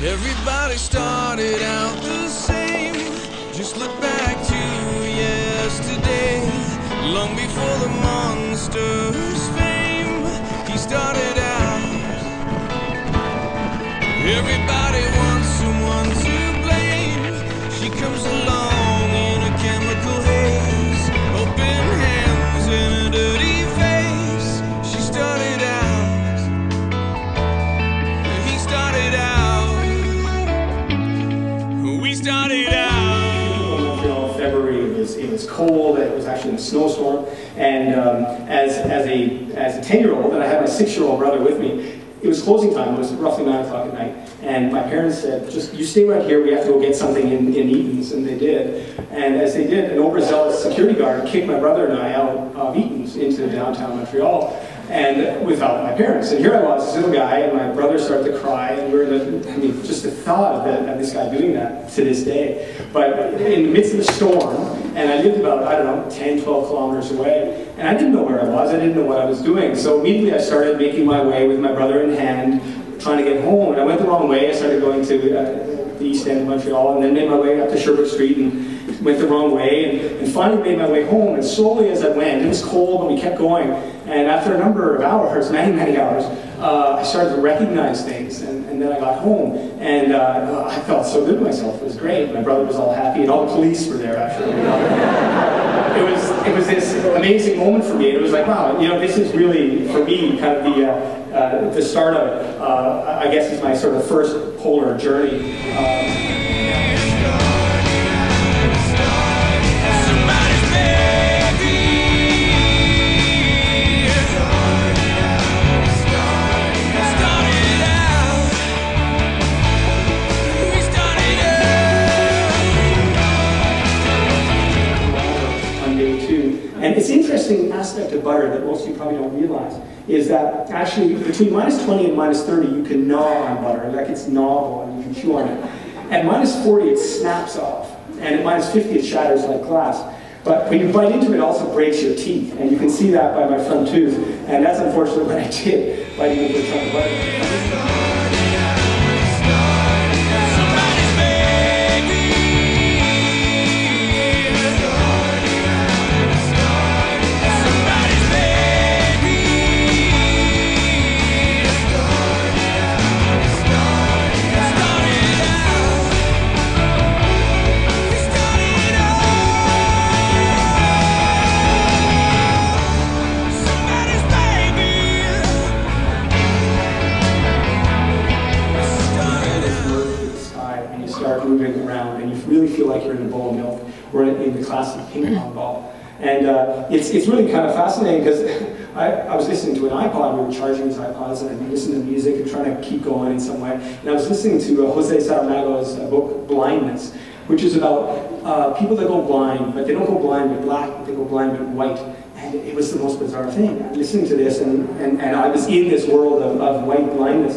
Everybody started out the same. Just look back to yesterday. Long before the monster's fame, he started out. Everybody wants someone to blame. She comes along in a chemical haze, open hands and a dirty face. She started out. He started out. We started out. February, it was cold, it was actually a snowstorm, and as a 10-year-old, and I had my 6-year-old brother with me, it was closing time. It was roughly 9 o'clock at night, and my parents said, "Just you stay right here. We have to go get something in Eaton's," and they did. And as they did, an overzealous security guard kicked my brother and I out of Eaton's into downtown Montreal, and without my parents. And here I was, this little guy, and my brother started to cry, and just the thought of this guy doing that to this day. But in the midst of the storm, and I lived about, I don't know, 10, 12 kilometers away, and I didn't know where I was, I didn't know what I was doing. So immediately I started making my way with my brother in hand, trying to get home. And I went the wrong way. I started going to the east end of Montreal, and then made my way up to Sherbrooke Street, and went the wrong way, and finally made my way home. And slowly as I went, it was cold, but we kept going. And after a number of hours, many hours, I started to recognize things, and then I got home, and I felt so good with myself. It was great. My brother was all happy, and all the police were there, actually. It was this amazing moment for me, and it was like, wow, this is really, for me, kind of the start of it. I guess is my sort of first polar journey. And it's an interesting aspect of butter that most of you probably don't realize, is that actually between -20 and -30 you can gnaw on butter, like it's gnawable and you can chew on it. At -40 it snaps off, and at -50 it shatters like glass. But when you bite into it, it also breaks your teeth, and you can see that by my front tooth, and that's unfortunately what I did biting into a chunk of butter. Moving around, and you really feel like you're in a bowl of milk, or in the classic ping pong ball. And it's really kind of fascinating, because I was listening to an iPod. We were charging these iPods, and I'd listen to music and trying to keep going in some way. And I was listening to Jose Saramago's book, Blindness, which is about people that go blind, but they don't go blind with black, they go blind with white. And it was the most bizarre thing. I'm listening to this, and I was in this world of white blindness.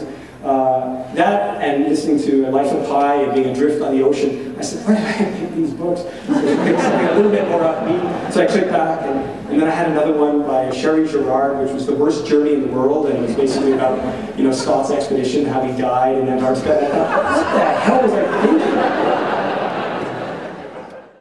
That and listening to Life of Pi and being adrift on the ocean, I said, why did I pick these books? Something a little bit more upbeat. So I clicked back, and then I had another one by Sherry Gerard, which was The Worst Journey in the World, and it was basically about, Scott's expedition, how he died in Antarctica.